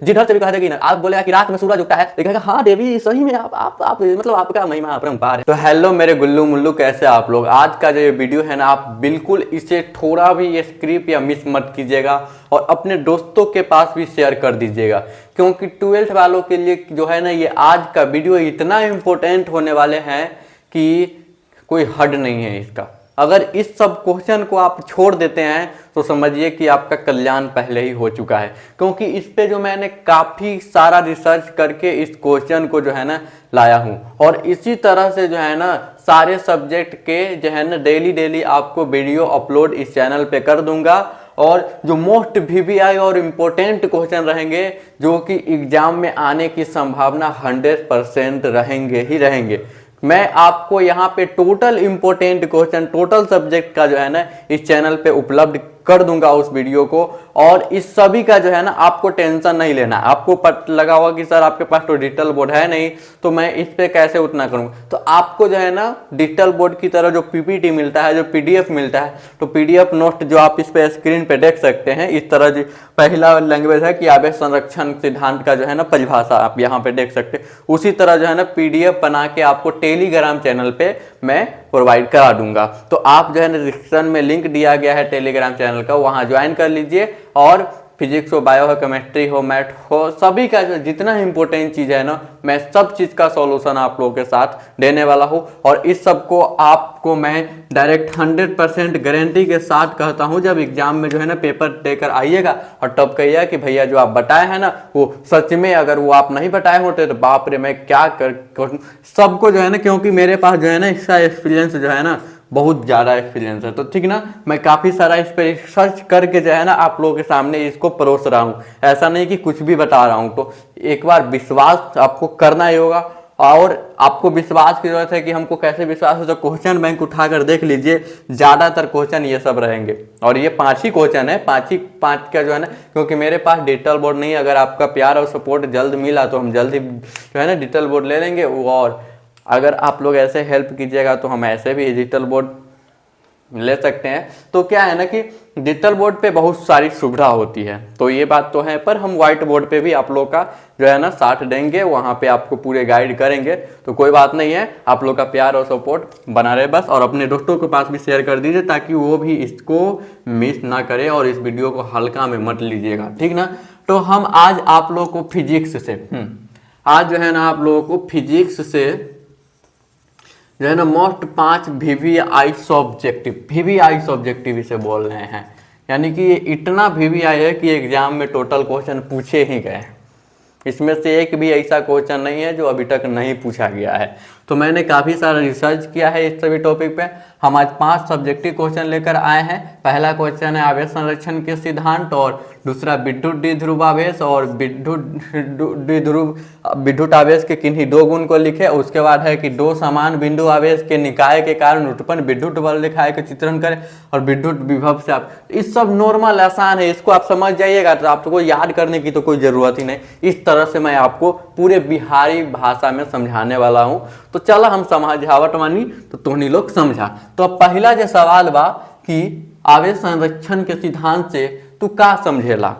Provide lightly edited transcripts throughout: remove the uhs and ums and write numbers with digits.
जिधर से भी कहा कि ना आप बोलेगा कि रात में सूरज उगता है तो कहेगा हाँ देवी सही में आप मतलब आपका महिमा अपरंपार है। तो हेलो मेरे गुल्लू मुल्लू, कैसे आप लोग। आज का जो ये वीडियो है ना, आप बिल्कुल इसे थोड़ा भी ये स्क्रिप्ट या मिस मत कीजिएगा और अपने दोस्तों के पास भी शेयर कर दीजिएगा, क्योंकि 12th वालों के लिए जो है ना ये आज का वीडियो इतना इम्पोर्टेंट होने वाले हैं कि कोई हद नहीं है इसका। अगर इस सब क्वेश्चन को आप छोड़ देते हैं तो समझिए कि आपका कल्याण पहले ही हो चुका है, क्योंकि इस पे जो मैंने काफ़ी सारा रिसर्च करके इस क्वेश्चन को जो है ना लाया हूँ। और इसी तरह से जो है ना सारे सब्जेक्ट के जो है ना डेली आपको वीडियो अपलोड इस चैनल पे कर दूंगा। और जो मोस्ट VVI और इम्पोर्टेंट क्वेश्चन रहेंगे जो कि एग्जाम में आने की संभावना 100% रहेंगे ही रहेंगे, मैं आपको यहाँ पे total important question total subject का जो है ना इस चैनल पे उपलब्ध कर दूंगा उस वीडियो को। और इस सभी का जो है ना आपको टेंशन नहीं लेना। आपको पता लगा होगा कि सर आपके पास तो डिजिटल बोर्ड है नहीं तो मैं इस पे कैसे उतना करूँ, तो आपको जो है ना डिजिटल बोर्ड की तरह जो PPT मिलता है, जो PDF मिलता है, तो PDF नोट जो आप इस पे स्क्रीन पे देख सकते हैं, इस तरह जो पहला लैंग्वेज है कि आवेश संरक्षण सिद्धांत का जो है ना परिभाषा आप यहाँ पे देख सकते हैं, उसी तरह जो है ना PDF बना के आपको टेलीग्राम चैनल पे मैं प्रोवाइड करा दूंगा। तो आप जो है ना डिस्क्रिप्शन में लिंक दिया गया है टेलीग्राम चैनल का, वहाँ ज्वाइन कर लीजिए। और फिजिक्स हो, बायो हो, केमिस्ट्री हो, मैथ हो, सभी का जो जितना इंपॉर्टेंट चीज़ है ना मैं सब चीज़ का सॉल्यूशन आप लोगों के साथ देने वाला हूँ। और इस सब को आपको मैं डायरेक्ट 100% गारंटी के साथ कहता हूँ, जब एग्जाम में जो है ना पेपर देकर आइएगा और तब कहिएगा कि भैया जो आप बताए हैं ना वो सच में, अगर वो आप नहीं बताए होते तो बाप रे मैं क्या कर सबको जो है ना, क्योंकि मेरे पास जो है ना इसका एक्सपीरियंस जो है ना बहुत ज़्यादा एक्सपीरियंस है, तो ठीक ना, मैं काफ़ी सारा इस पर रिसर्च करके जो है ना आप लोगों के सामने इसको परोस रहा हूँ। ऐसा नहीं कि कुछ भी बता रहा हूँ। तो एक बार विश्वास आपको करना ही होगा, और आपको विश्वास की जरूरत है कि हमको कैसे विश्वास हो, तो क्वेश्चन बैंक उठाकर देख लीजिए, ज़्यादातर क्वेश्चन ये सब रहेंगे। और ये 5 ही क्वेश्चन है, 5 का जो है ना, क्योंकि मेरे पास डिजिटल बोर्ड नहीं है। अगर आपका प्यार और सपोर्ट जल्द मिला तो हम जल्द ही जो है ना डिजिटल बोर्ड ले लेंगे। और अगर आप लोग ऐसे हेल्प कीजिएगा तो हम ऐसे भी डिजिटल बोर्ड ले सकते हैं। तो क्या है ना कि डिजिटल बोर्ड पे बहुत सारी सुविधा होती है, तो ये बात तो है, पर हम व्हाइट बोर्ड पे भी आप लोग का जो है ना साथ देंगे, वहाँ पे आपको पूरे गाइड करेंगे। तो कोई बात नहीं है, आप लोग का प्यार और सपोर्ट बना रहे बस। और अपने दोस्तों के पास भी शेयर कर दीजिए ताकि वो भी इसको मिस ना करे और इस वीडियो को हल्का में मत लीजिएगा, ठीक ना। तो हम आज आप लोग को फिजिक्स से आज जो है ना आप लोगों को फिजिक्स से जो है ना मोस्ट 5 VVI सब्जेक्टिव इसे बोल रहे हैं, यानी कि इतना VVI है कि एग्जाम में टोटल क्वेश्चन पूछे ही गए। इसमें से एक भी ऐसा क्वेश्चन नहीं है जो अभी तक नहीं पूछा गया है। तो मैंने काफ़ी सारा रिसर्च किया है इस सभी टॉपिक पे। हम आज 5 सब्जेक्टिव क्वेश्चन लेकर आए हैं। पहला क्वेश्चन है आवेश संरक्षण के सिद्धांत, और दूसरा विद्युत द्विध्रुव आवेश, और विद्युत आवेश के किन्हीं 2 गुण को लिखे। उसके बाद है कि 2 समान बिंदु आवेश के निकाय के कारण उत्पन्न विद्युत बल रेखाएं का चित्रण करें, और विद्युत विभव से आप, इस सब नॉर्मल आसान है, इसको आप समझ जाइएगा तो आपको याद करने की तो कोई ज़रूरत ही नहीं। इस तरह से मैं आपको पूरे बिहारी भाषा में समझाने वाला हूँ। तो चलो हम समझावट मानी तो तुमनी लोग समझा। तो अब पहला जो सवाल बा कि आवेश संरक्षण के सिद्धांत से तू का समझेला।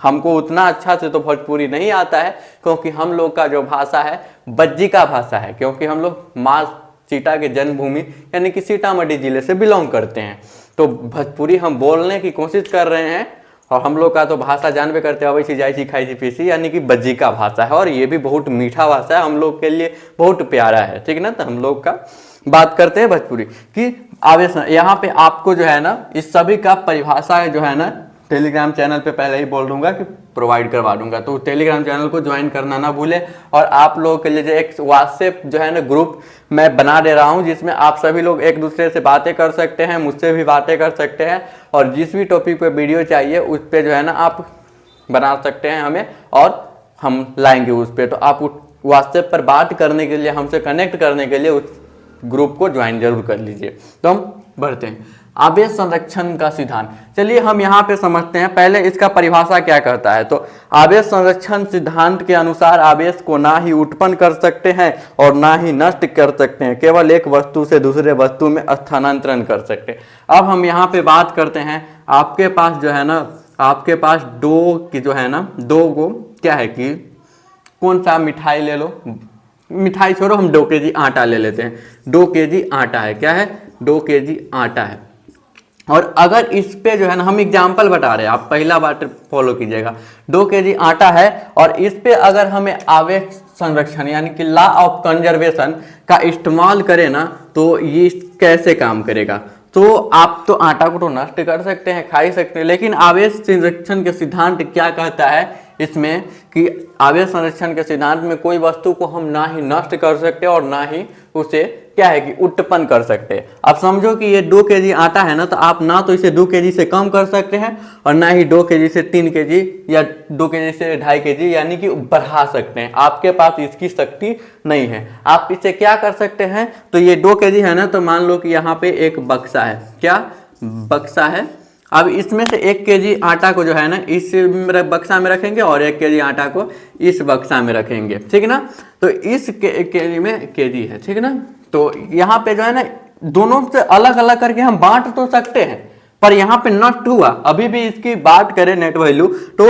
हमको उतना अच्छा से तो भोजपुरी नहीं आता है, क्योंकि हम लोग का जो भाषा है बज्जिका भाषा है, क्योंकि हम लोग माँ सीता के जन्मभूमि यानी कि सीतामढ़ी जिले से बिलोंग करते हैं। तो भोजपुरी हम बोलने की कोशिश कर रहे हैं, और हम लोग का तो भाषा जानबे करते हैं, अवैसी जाइसी खाइसी पीसी, यानी कि बज्जिका भाषा है। और ये भी बहुत मीठा भाषा है, हम लोग के लिए बहुत प्यारा है, ठीक ना। तो हम लोग का बात करते हैं भोजपुरी कि आवेश। यहाँ पे आपको जो है ना इस सभी का परिभाषा जो है ना टेलीग्राम चैनल पे पहले ही बोल दूंगा कि प्रोवाइड करवा दूंगा, तो टेलीग्राम चैनल को ज्वाइन करना ना भूले। और आप लोगों के लिए जो एक व्हाट्सएप जो है ना ग्रुप मैं बना दे रहा हूं, जिसमें आप सभी लोग एक दूसरे से बातें कर सकते हैं, मुझसे भी बातें कर सकते हैं, और जिस भी टॉपिक पे वीडियो चाहिए उस पर जो है ना आप बना सकते हैं हमें, और हम लाएंगे उस पर। तो आप व्हाट्सएप पर बात करने के लिए, हमसे कनेक्ट करने के लिए उस ग्रुप को ज्वाइन जरूर कर लीजिए। तो हम बढ़ते हैं आवेश संरक्षण का सिद्धांत। चलिए हम यहाँ पे समझते हैं पहले इसका परिभाषा क्या कहता है। तो आवेश संरक्षण सिद्धांत के अनुसार आवेश को ना ही उत्पन्न कर सकते हैं और ना ही नष्ट कर सकते हैं, केवल एक वस्तु से दूसरे वस्तु में स्थानांतरण कर सकते हैं। अब हम यहाँ पे बात करते हैं, आपके पास जो है ना आपके पास डो की जो है ना, डो को क्या है कि कौन सा मिठाई ले लो, मिठाई छोड़ो, हम 2 kg आटा ले लेते हैं। 2 kg आटा है, क्या है 2 kg आटा है। और अगर इस पे जो है ना, हम एग्जाम्पल बता रहे हैं, आप पहला बात फॉलो कीजिएगा। 2 kg आटा है और इस पे अगर हमें आवेश संरक्षण यानी कि लॉ ऑफ कंजर्वेशन का इस्तेमाल करें ना, तो ये कैसे काम करेगा। तो आप तो आटा को तो नष्ट कर सकते हैं, खा ही सकते हैं, लेकिन आवेश संरक्षण के सिद्धांत क्या कहता है इसमें कि आवेश संरक्षण के सिद्धांत में कोई वस्तु को हम ना ही नष्ट कर सकते और ना ही उसे क्या है कि उत्पन्न कर सकते हैं। आप समझो कि ये 2 kg आटा है ना, तो आप ना तो इसे 2 kg से कम कर सकते हैं और ना ही 2 kg से 3 kg या 2 kg से 2.5 kg यानी कि बढ़ा सकते हैं। आपके पास इसकी शक्ति नहीं है। आप इसे क्या कर सकते हैं, तो ये 2 kg है ना, तो मान लो कि यहाँ पे एक बक्सा है, क्या बक्सा है। अब इसमें से 1 kg आटा को जो है ना इस बक्सा में रखेंगे और 1 kg आटा को इस बक्सा में रखेंगे, ठीक है ना। तो इस kg में kg है, ठीक है ना। तो यहाँ पे जो है ना दोनों से अलग अलग करके हम बांट तो सकते हैं, पर यहाँ पे नष्ट हुआ। अभी भी इसकी बात करें नेट वैल्यू, तो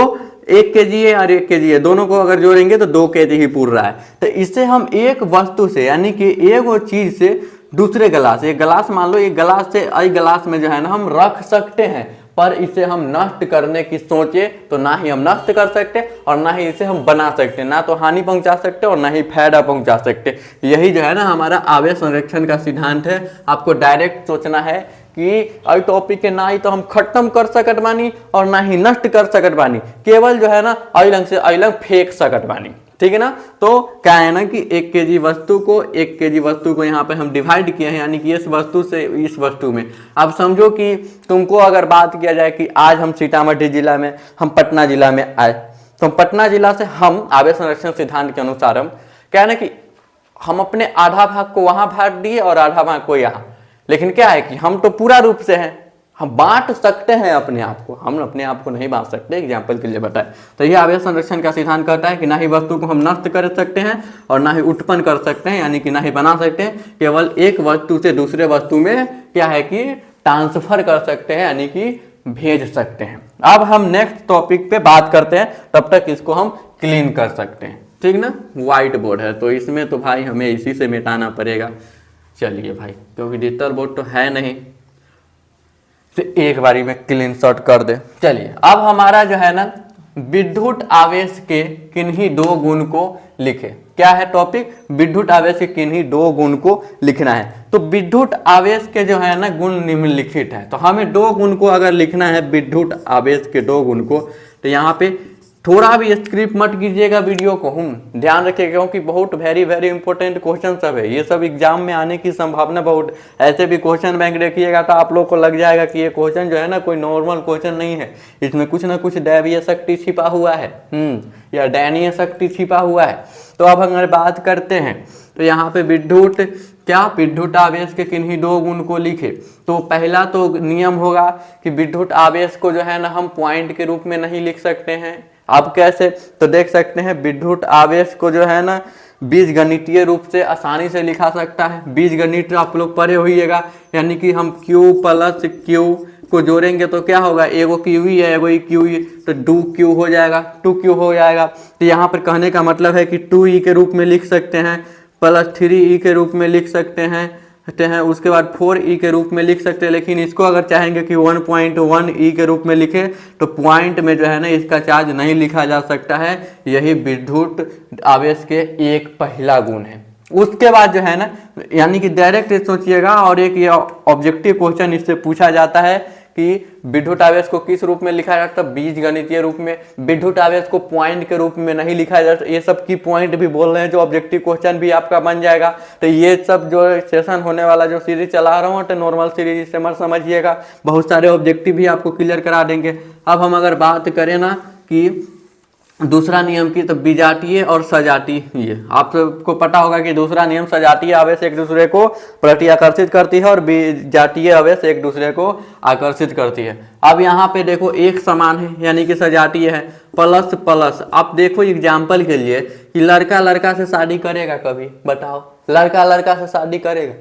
1 kg है और 1 kg है, दोनों को अगर जोड़ेंगे तो 2 kg ही पूर रहा है। तो इससे हम एक वस्तु से यानी कि एक चीज से दूसरे गिलास, एक गिलास मान लो, एक गिलास से एक गिलास में जो है ना हम रख सकते हैं, पर इसे हम नष्ट करने की सोचे तो ना ही हम नष्ट कर सकते और ना ही इसे हम बना सकते, ना तो हानि पहुंचा सकते और ना ही फायदा पहुंचा सकते। यही जो है ना हमारा आवेश संरक्षण का सिद्धांत है। आपको डायरेक्ट सोचना है कि आई टॉपिक के ना ही तो हम खत्म कर सकत बानी और ना ही नष्ट कर सकत बानी, केवल जो है ना अइलंग से अइलंग फेंक सकत बानी, ठीक है ना। तो क्या है ना कि 1 kg वस्तु को यहाँ पे हम डिवाइड किए हैं, यानी कि इस वस्तु से इस वस्तु में। अब समझो कि तुमको अगर बात किया जाए कि आज हम सीतामढ़ी जिला में, हम पटना जिला में आए, तो पटना जिला से हम आवेश संरक्षण सिद्धांत के अनुसार हम क्या है ना कि हम अपने आधा भाग को वहां बांट दिए और आधा भाग को यहाँ। लेकिन क्या है कि हम तो पूरा रूप से हैं, हम बांट सकते हैं अपने आप को, हम अपने आप को नहीं बांट सकते, एग्जाम्पल के लिए बताएं। तो ये आवेश संरक्षण का सिद्धांत कहता है कि ना ही वस्तु को हम नष्ट कर सकते हैं और ना ही उत्पन्न कर सकते हैं, यानी कि ना ही बना सकते हैं, केवल एक वस्तु से दूसरे वस्तु में क्या है कि ट्रांसफर कर सकते हैं, यानी कि भेज सकते हैं। अब हम नेक्स्ट टॉपिक पे बात करते हैं, तब तक इसको हम क्लीन कर सकते हैं, ठीक ना। व्हाइट बोर्ड है तो इसमें तो भाई हमें इसी से मिटाना पड़ेगा। चलिए भाई, क्योंकि डिजिटल बोर्ड तो है नहीं, तो एक बारी में क्लीन शॉट कर दे। चलिए, अब हमारा जो है ना विद्युत आवेश के किन्हीं 2 गुण को लिखे। क्या है टॉपिक, विद्युत आवेश के किन्हीं 2 गुण को लिखना है। तो विद्युत आवेश के जो है ना गुण निम्नलिखित है, तो हमें 2 गुण को अगर लिखना है, विद्युत आवेश के 2 गुण को, तो यहाँ पे थोड़ा भी स्क्रिप्ट मत कीजिएगा वीडियो को, ध्यान रखिएगा, क्योंकि बहुत वेरी इंपॉर्टेंट क्वेश्चन सब है। ये सब एग्जाम में आने की संभावना बहुत, ऐसे भी क्वेश्चन बैंक देखिएगा तो आप लोग को लग जाएगा कि ये क्वेश्चन जो है ना कोई नॉर्मल क्वेश्चन नहीं है, इसमें कुछ ना कुछ दैवीय शक्ति छिपा हुआ है, या दयनीय शक्ति छिपा हुआ है। तो अब अगर बात करते हैं, तो यहाँ पे विद्युत आवेश के किन्हीं 2 गुण को लिखे। तो पहला तो नियम होगा कि विद्युत आवेश को जो है ना हम पॉइंट के रूप में नहीं लिख सकते हैं। अब कैसे, तो देख सकते हैं विद्युत आवेश को जो है ना बीजगणितीय रूप से आसानी से लिखा सकता है। बीजगणित आप लोग पढ़े होइएगा, यानी कि हम Q + Q को जोड़ेंगे तो क्या होगा, एगो QE है एगो QE, तो 2Q हो जाएगा, 2Q हो जाएगा। तो यहाँ पर कहने का मतलब है कि 2E के रूप में लिख सकते हैं, +3E के रूप में लिख सकते हैं, उसके बाद 4E के रूप में लिख सकते हैं। लेकिन इसको अगर चाहेंगे कि 1.1E के रूप में लिखे, तो पॉइंट में जो है ना इसका चार्ज नहीं लिखा जा सकता है। यही विद्युत आवेश के एक पहला गुण है। उसके बाद जो है ना, यानी कि डायरेक्ट सोचिएगा, और एक ये ऑब्जेक्टिव क्वेश्चन इससे पूछा जाता है कि विद्युत आवेश को किस रूप में लिखा जाता है, बीजगणितीय रूप में। विद्युत आवेश को पॉइंट के रूप में नहीं लिखा जाता। ये सब की पॉइंट भी बोल रहे हैं, जो ऑब्जेक्टिव क्वेश्चन भी आपका बन जाएगा। तो ये सब जो सेशन होने वाला जो सीरीज चला रहा हूँ, तो नॉर्मल सीरीज से मत समझिएगा, बहुत सारे ऑब्जेक्टिव भी आपको क्लियर करा देंगे। अब हम अगर बात करें ना कि दूसरा नियम की, तो विजातीय और सजातीय, आप सबको पता होगा कि दूसरा नियम सजातीय आवेश एक दूसरे को प्रति आकर्षित करती है और विजातीय आवेश एक दूसरे को आकर्षित करती है। अब यहाँ पे देखो एक समान है, यानी कि सजातीय है, प्लस। आप देखो एग्जाम्पल के लिए कि लड़का लड़का से शादी करेगा कभी, बताओ, लड़का लड़का से शादी करेगा,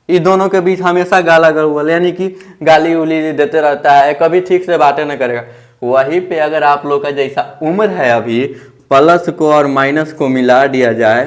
इस दोनों के बीच हमेशा गाला गलौज, यानी कि गाली उली देते रहता है, कभी ठीक से बातें नहीं करेगा। वहीं पे अगर आप लोग का जैसा उम्र है अभी, प्लस को और माइनस को मिला दिया जाए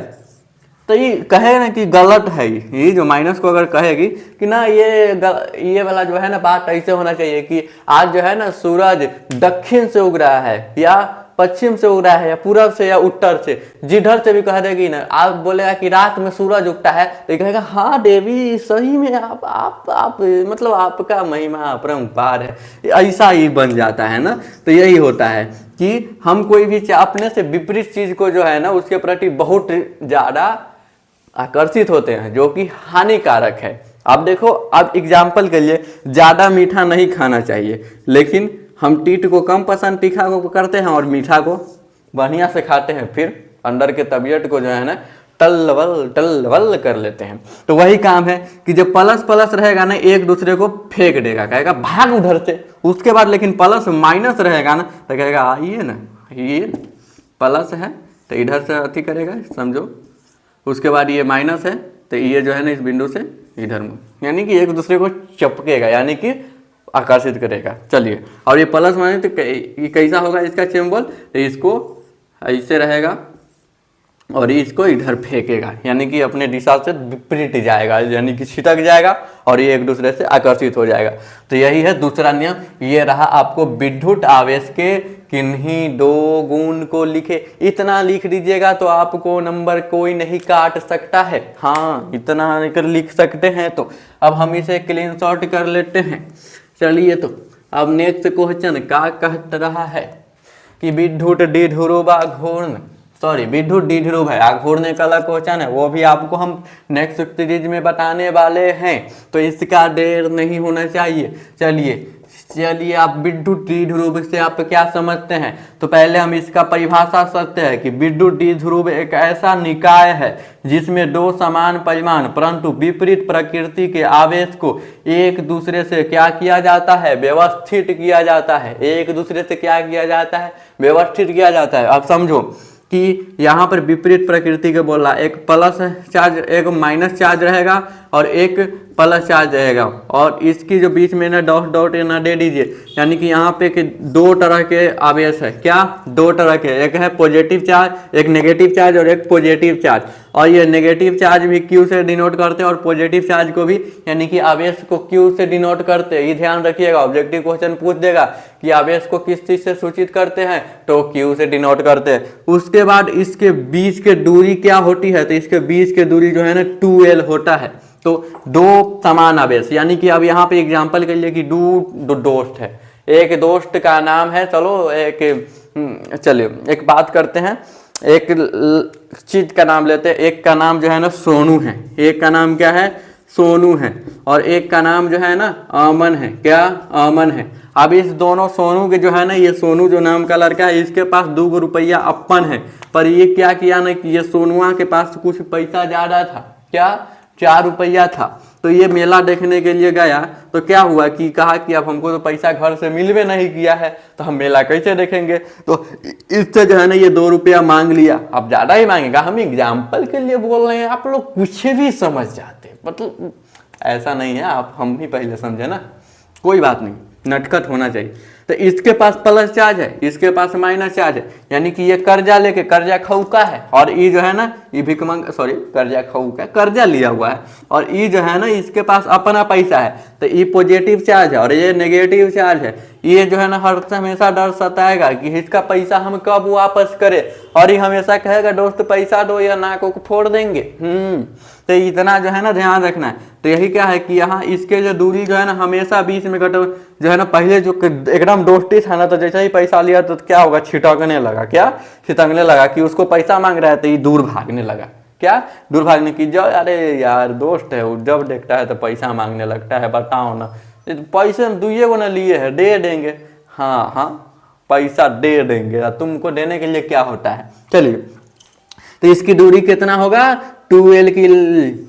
तो ये कहे ना कि गलत है। ये जो माइनस को अगर कहेगी कि ना ये वाला जो है ना बात ऐसे होना चाहिए कि आज जो है ना सूरज दक्षिण से उग रहा है या पश्चिम से उग रहा है या पूरब से या उत्तर से, जिधर से भी कह देगी ना, आप बोलेगा कि रात में सूरज उगता है तो ये कहेगा हाँ देवी सही में आप मतलब आपका महिमा अपरंपार है, ऐसा ही बन जाता है ना। तो यही होता है कि हम कोई भी अपने से विपरीत चीज को जो है ना उसके प्रति बहुत ज्यादा आकर्षित होते हैं, जो कि हानिकारक है। अब देखो, अब एग्जाम्पल के लिए ज्यादा मीठा नहीं खाना चाहिए, लेकिन हम तीत को कम पसंद, तीखा को करते हैं और मीठा को बढ़िया से खाते हैं, फिर अंदर के तबीयत को जो है ना टलवल कर लेते हैं। तो वही काम है कि जब प्लस प्लस रहेगा ना एक दूसरे को फेंक देगा, कहेगा भाग उधर से। उसके बाद लेकिन प्लस माइनस रहेगा ना तो कहेगा आइए ना, ये प्लस है तो इधर से अति करेगा, समझो। उसके बाद ये माइनस है तो ये जो है ना इस बिंदु से इधर में, यानी कि एक दूसरे को चपकेगा, यानी कि आकर्षित करेगा। चलिए, और ये प्लस माइनस तो ये कैसा होगा इसका सिंबल, तो इसको ऐसे रहेगा और इसको इधर फेंकेगा, यानी कि अपने दिशा से विपरीत जाएगा, यानी कि छिटक जाएगा और ये एक दूसरे से आकर्षित हो जाएगा। तो यही है दूसरा नियम। ये रहा आपको विद्युत आवेश के किन्हीं दो गुण को लिखे, इतना लिख दीजिएगा तो आपको नंबर कोई नहीं काट सकता है। हाँ, इतना लिख सकते हैं। तो अब हम इसे स्क्रीनशॉट कर लेते हैं। चलिए, तो अब नेक्स्ट क्वेश्चन क्या कह रहा है कि विद्युत द्विध्रुव घूर्ण, सॉरी विद्युत द्विध्रुव है, घूर्णने का अलग क्वेश्चन है, वो भी आपको हम नेक्स्ट सीरीज में बताने वाले हैं, तो इसका देर नहीं होना चाहिए। चलिए आप विद्युत द्विध्रुव से आप क्या समझते हैं, तो पहले हम इसका परिभाषा समझते हैं कि विद्युत द्विध्रुव एक ऐसा निकाय है जिसमें दो समान परिमाण परंतु विपरीत प्रकृति के आवेश को एक दूसरे से क्या किया जाता है, व्यवस्थित किया जाता है। एक दूसरे से क्या किया जाता है, व्यवस्थित किया जाता है। अब समझो कि यहाँ पर विपरीत प्रकृति के बोल रहा है, एक प्लस चार्ज एक माइनस चार्ज रहेगा और एक प्लस चार्ज रहेगा, और इसकी जो बीच में ना डॉट डॉट ना दे दीजिए, यानी कि यहाँ पे कि दो तरह के आवेश है। क्या? दो तरह के, एक है पॉजिटिव चार्ज, एक नेगेटिव चार्ज और एक पॉजिटिव चार्ज। और ये नेगेटिव चार्ज भी क्यू से डिनोट करते हैं और पॉजिटिव चार्ज को भी, यानी कि आवेश को क्यू से डिनोट करते हैं। ये ध्यान रखिएगा, ऑब्जेक्टिव क्वेश्चन पूछ देगा कि आवेश को किस चीज से सूचित करते हैं, तो क्यू से डिनोट करते हैं। उसके बाद इसके बीच के दूरी क्या होती है, तो इसके बीच के दूरी जो है ना 2L होता है। तो दो समान आवेश, यानी कि अब यहाँ पे एग्जांपल के लिए कि दो दोस्त है, एक दोस्त का नाम है, चलो एक बात करते हैं, एक चीज का नाम लेते हैं। एक का नाम जो है ना सोनू है, एक का नाम क्या है, सोनू है, और एक का नाम जो है ना अमन है। क्या? अमन है। अब इस दोनों सोनू के जो है ना, ये सोनू जो नाम का लड़का है, इसके पास 2 रुपया अपन है, पर ये क्या किया ना कि ये सोनुआ के पास कुछ पैसा ज्यादा था। क्या? 4 रुपया था। तो ये मेला देखने के लिए गया, तो क्या हुआ कि कहा कि अब हमको तो पैसा घर से मिलवे नहीं किया है, तो हम मेला कैसे देखेंगे, तो इससे जो है ना ये 2 रुपया मांग लिया। अब ज्यादा ही मांगेगा, हम एग्जाम्पल के लिए बोल रहे हैं, आप लोग कुछ भी समझ जाते, मतलब ऐसा नहीं है, आप हम भी पहले समझे ना, कोई बात नहीं, नटखट होना चाहिए। तो इसके पास प्लस चार्ज है, इसके पास माइनस चार्ज है, यानी कि ये कर्जा लेके, कर्जा खौका है, और ये जो है ना ये भिकमंग, सॉरी कर्जा खौका, कर्जा लिया हुआ है, और ये जो है ना इसके पास अपना पैसा है, तो ये पॉजिटिव चार्ज है और ये नेगेटिव चार्ज है। ये जो है ना हर हमेशा डर सताएगा कि इसका पैसा हम कब वापस करें, और ये हमेशा कहेगा दोस्त पैसा दो या नाक को फोड़ देंगे। तो इतना जो है ना ध्यान रखना है। तो यही क्या है कि यहाँ इसके जो दूरी जो है ना हमेशा बीच में घट, जो है ना पहले जो एकदम दोस्ती था ना, तो जैसे ही पैसा लिया तो क्या होगा, छिटकने लगा। क्या? छिटकने लगा कि उसको पैसा मांग रहा है, तो ये दूर भागने लगा। क्या? दूर भागने की, जो अरे यार दोस्त है, वो जब देखता है तो पैसा मांगने लगता है, बताओ ना, पैसे 2 ना लिए है, दे देंगे। हाँ पैसा दे देंगे, तुमको देने के लिए क्या होता है। चलिए, तो इसकी दूरी कितना होगा, 2L की,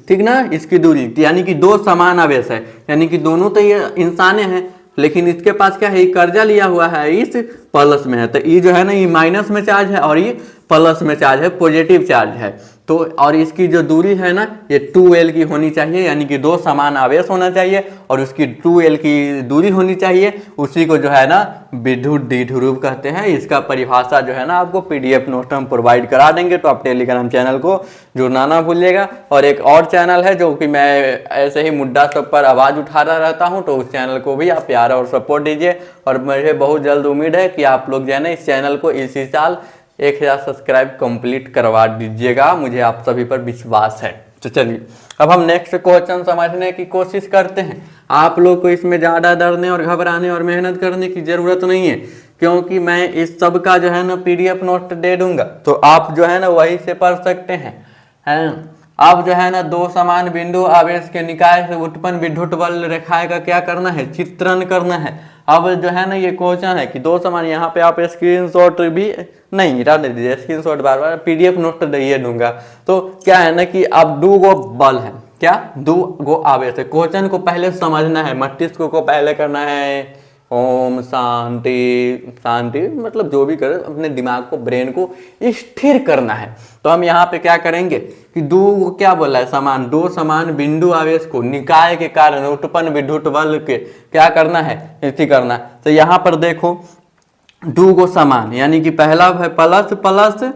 ठीक ना, इसकी दूरी, यानी कि दो समान आवेश है, यानी कि दोनों तो ये इंसाने हैं, लेकिन इसके पास क्या है, कर्जा लिया हुआ है, इस प्लस में है, तो ये जो है ना ये माइनस में चार्ज है और ये प्लस में चार्ज है, पॉजिटिव चार्ज है। तो और इसकी जो दूरी है ना ये 2l की होनी चाहिए, यानी कि दो समान आवेश होना चाहिए और उसकी 2l की दूरी होनी चाहिए। उसी को जो है ना विद्युत द्विध्रुव कहते हैं। इसका परिभाषा जो है ना आपको PDF नोट हम प्रोवाइड करा देंगे, तो आप टेलीग्राम चैनल को जुड़ना ना भूलिएगा। और एक और चैनल है जो कि मैं ऐसे ही मुद्दा सब पर आवाज़ उठाता रहता हूँ, तो उस चैनल को भी आप प्यार और सपोर्ट दीजिए। और मुझे बहुत जल्द उम्मीद है कि आप लोग जो है ना इस चैनल को इसी साल 1000 सब्सक्राइब कंप्लीट करवा दीजिएगा, मुझे आप सभी पर विश्वास है। तो चलिए अब हम नेक्स्ट क्वेश्चन समझने की कोशिश करते हैं। आप लोग को इसमें ज़्यादा डरने और घबराने और मेहनत करने की ज़रूरत नहीं है, क्योंकि मैं इस सब का जो है ना PDF नोट दे दूंगा, तो आप जो है ना वही से पढ़ सकते हैं। अब जो है ना दो समान बिंदु आवेश के निकाय से उत्पन्न विद्युत बल रेखाएं का क्या करना है, चित्रण करना है। अब जो है ना ये क्वेश्चन है कि दो समान, यहाँ पे आप स्क्रीनशॉट भी नहीं रहने दीजिए, स्क्रीनशॉट बार बार PDF नोट दे दूंगा। तो क्या है ना कि अब दो गो बल है, क्या दो गो आवेश है। क्वेश्चन को पहले समझना है, मस्तिष्क को पहले करना है ओम शांति शांति, मतलब जो भी करे अपने दिमाग को, ब्रेन को स्थिर करना है। तो हम यहाँ पे क्या करेंगे कि दो क्या बोला है, समान, दो समान बिंदु आवेश को निकाय के कारण उत्पन्न विद्युत बल के क्या करना है, स्थिर करना। तो यहाँ पर देखो दो गो समान, यानी कि पहला है प्लस प्लस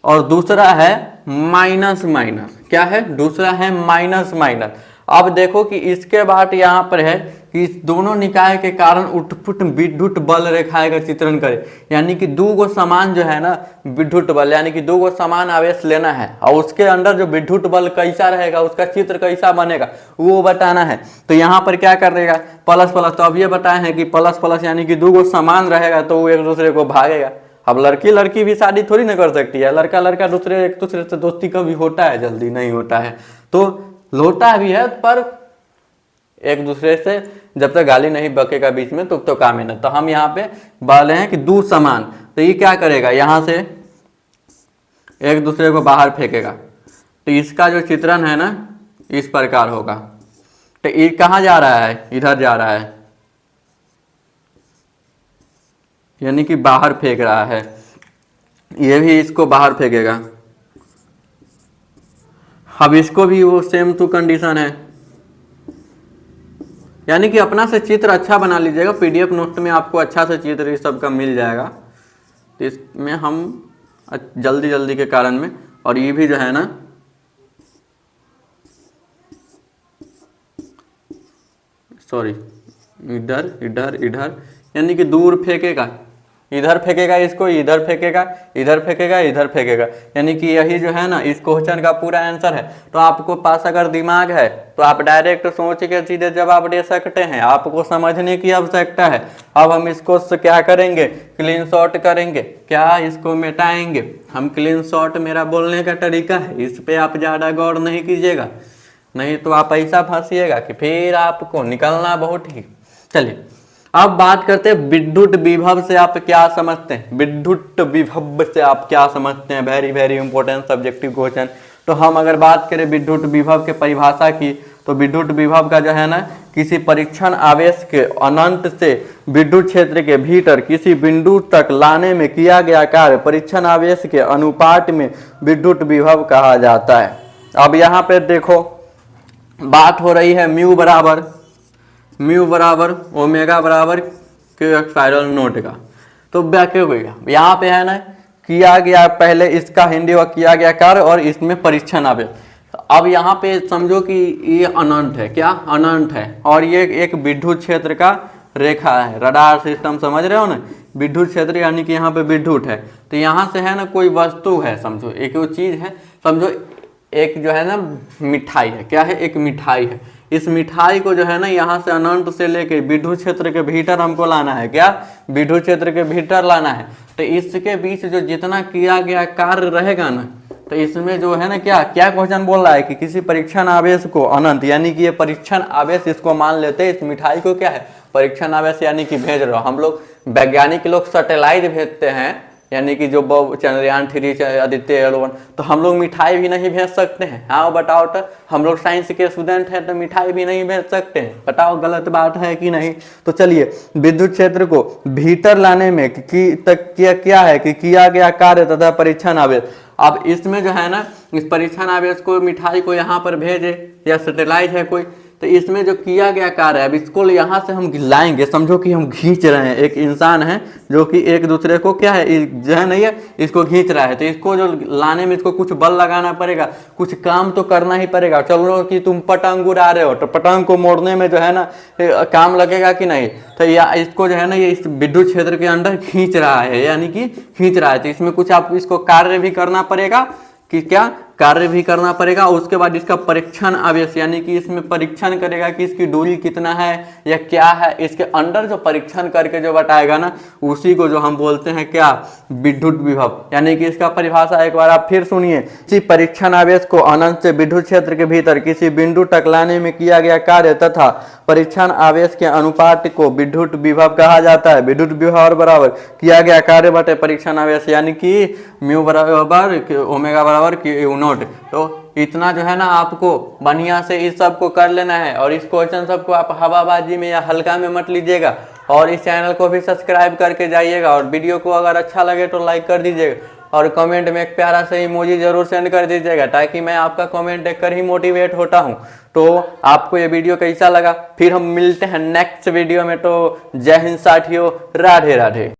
और दूसरा है माइनस माइनस। क्या है, दूसरा है माइनस माइनस। अब देखो कि इसके बाद यहाँ पर है कि इस दोनों निकाय के कारण उत्पन्न विद्युत बल रेखाएं का चित्रण करें, यानी कि दो गो समान जो है ना विद्युत बल, यानी कि दो गो समान आवेश लेना है और उसके अंदर जो विद्युत बल कैसा रहेगा, उसका चित्र कैसा बनेगा वो बताना है। तो यहाँ पर क्या करेगा, प्लस प्लस। तो अब ये बताए हैं कि प्लस प्लस यानी कि दो गो समान रहेगा तो वो एक दूसरे को भागेगा। अब लड़की लड़की भी शादी थोड़ी ना कर सकती है, लड़का लड़का एक दूसरे से दोस्ती कभी होता है, जल्दी नहीं होता है। तो लोटा भी है पर एक दूसरे से जब तक गाली नहीं बकेगा बीच में तो काम है ना। तो हम यहाँ पे बोले हैं कि दो समान, तो ये क्या करेगा, यहाँ से एक दूसरे को बाहर फेंकेगा। तो इसका जो चित्रण है ना इस प्रकार होगा। तो ये कहाँ जा रहा है, इधर जा रहा है, यानी कि बाहर फेंक रहा है। ये भी इसको बाहर फेंकेगा। अब इसको भी वो सेम टू कंडीशन है, यानी कि अपना से चित्र अच्छा बना लीजिएगा। PDF नोट में आपको अच्छा से चित्र इस सब का मिल जाएगा। तो इसमें हम जल्दी जल्दी के कारण में, और ये भी जो है ना सॉरी इधर इधर इधर, यानी कि दूर फेंकेगा, इधर फेंकेगा इसको, इधर फेंकेगा, इधर फेंकेगा, इधर फेंकेगा, यानी कि यही जो है ना इस क्वेश्चन का पूरा आंसर है। तो आपको पास अगर दिमाग है तो आप डायरेक्ट सोच के सीधे जवाब दे सकते हैं, आपको समझने की आवश्यकता है। अब हम इसको क्या करेंगे, क्लीन शॉट करेंगे, क्या इसको मिटाएंगे हम। क्लीन शॉट मेरा बोलने का तरीका है, इस पर आप ज़्यादा गौर नहीं कीजिएगा, नहीं तो आप ऐसा फंसिएगा कि फिर आपको निकलना बहुत ही। चलिए अब बात करते हैं विद्युत विभव से आप क्या समझते हैं। विद्युत विभव से आप क्या समझते हैं, very very important subjective question. तो हम अगर बात करें विद्युत विभव के परिभाषा की, तो विद्युत विभव का जो है ना किसी परीक्षण आवेश के अनंत से विद्युत क्षेत्र के भीतर किसी बिंदु तक लाने में किया गया कार्य परीक्षण आवेश के अनुपात में विद्युत विभव कहा जाता है। अब यहाँ पे देखो बात हो रही है म्यू बराबर ओमेगा बराबर क्यू एप्सिलॉन नॉट का। तो क्या होगा, यहाँ पे है ना किया गया पहले इसका हिंदी और किया गया कार्य और इसमें परीक्षण आवेश। तो अब यहाँ पे समझो कि ये अनंत है, क्या अनंत है, और ये एक विद्युत क्षेत्र का रेखा है, रडार सिस्टम समझ रहे हो ना। विद्युत क्षेत्र यानी कि यहाँ पे विद्युत है, तो यहाँ से है ना कोई वस्तु है, समझो एक वो चीज है, समझो एक जो है ना मिठाई है, क्या है, एक मिठाई है। इस मिठाई को जो है ना यहाँ से अनंत से लेके विद्युत क्षेत्र के भीतर हमको लाना है, क्या विद्युत क्षेत्र के भीतर लाना है। तो इसके बीच जो जितना किया गया कार्य रहेगा ना, तो इसमें जो है ना क्या क्या क्वेश्चन बोल रहा है कि किसी परीक्षण आवेश को अनंत, यानी कि ये परीक्षण आवेश इसको मान लेते हैं, इस मिठाई को क्या है परीक्षण आवेश, यानी कि भेज रहे हो। हम लोग वैज्ञानिक लोग सैटेलाइट भेजते हैं यानी कि जो चंद्रयान 3 आदित्य L1, तो हम लोग मिठाई भी नहीं भेज सकते हैं? हाँ बताओ, तो हम लोग साइंस के स्टूडेंट हैं तो मिठाई भी नहीं भेज सकते हैं? बताओ गलत बात है कि नहीं? तो चलिए, विद्युत क्षेत्र को भीतर लाने में क्या है कि किया गया कार्य तथा परीक्षण आवेश। अब इसमें जो है ना, इस परीक्षण आवेश को, मिठाई को यहाँ पर भेजे या सैटेलाइट है कोई, तो इसमें जो किया गया कार्य है, अब इसको यहाँ से हम लाएंगे, समझो कि हम खींच रहे हैं, एक इंसान है जो कि एक दूसरे को क्या है, जो है नहीं है, इसको खींच रहा है, तो इसको जो लाने में इसको कुछ बल लगाना पड़ेगा, कुछ काम तो करना ही पड़ेगा। चलो कि तुम पतंग उड़ा रहे हो, तो पतंग को मोड़ने में जो है ना काम लगेगा कि नहीं? तो या इसको जो है ना, ये इस विद्युत क्षेत्र के अंदर खींच रहा है, यानी कि खींच रहा है, तो इसमें कुछ आप इसको कार्य भी करना पड़ेगा, कि क्या कार्य भी करना पड़ेगा। उसके बाद इसका परीक्षण आवेश, यानी कि इसमें परीक्षण करेगा कि इसकी दूरी कितना है या क्या है, इसके अंदर जो परीक्षण करके जो बताएगा ना, उसी को जो हम बोलते हैं क्या, विद्युत विभव। यानी कि इसका परिभाषा एक बार आप फिर सुनिए। किसी परीक्षण आवेश को अनंत से विद्युत क्षेत्र के भीतर किसी बिंदु तक लाने में किया गया कार्य तथा परीक्षण आवेश के अनुपात को विद्युत विभव कहा जाता है। विद्युत विभव बराबर किया गया कार्य बटे परीक्षण आवेश, यानी कि म्यू बराबर ओमेगा बराबर क्यू नॉट। तो इतना जो है ना, आपको बढ़िया से इस सब को कर लेना है, और इस क्वेश्चन सबको आप हवाबाजी में या हल्का में मत लीजिएगा, और इस चैनल को भी सब्सक्राइब करके जाइएगा, और वीडियो को अगर अच्छा लगे तो लाइक कर दीजिएगा, और कमेंट में एक प्यारा सा इमोजी जरूर सेंड कर दीजिएगा, ताकि मैं आपका कमेंट देखकर ही मोटिवेट होता हूँ। तो आपको ये वीडियो कैसा लगा, फिर हम मिलते हैं नेक्स्ट वीडियो में। तो जय हिंद साथियों, राधे राधे।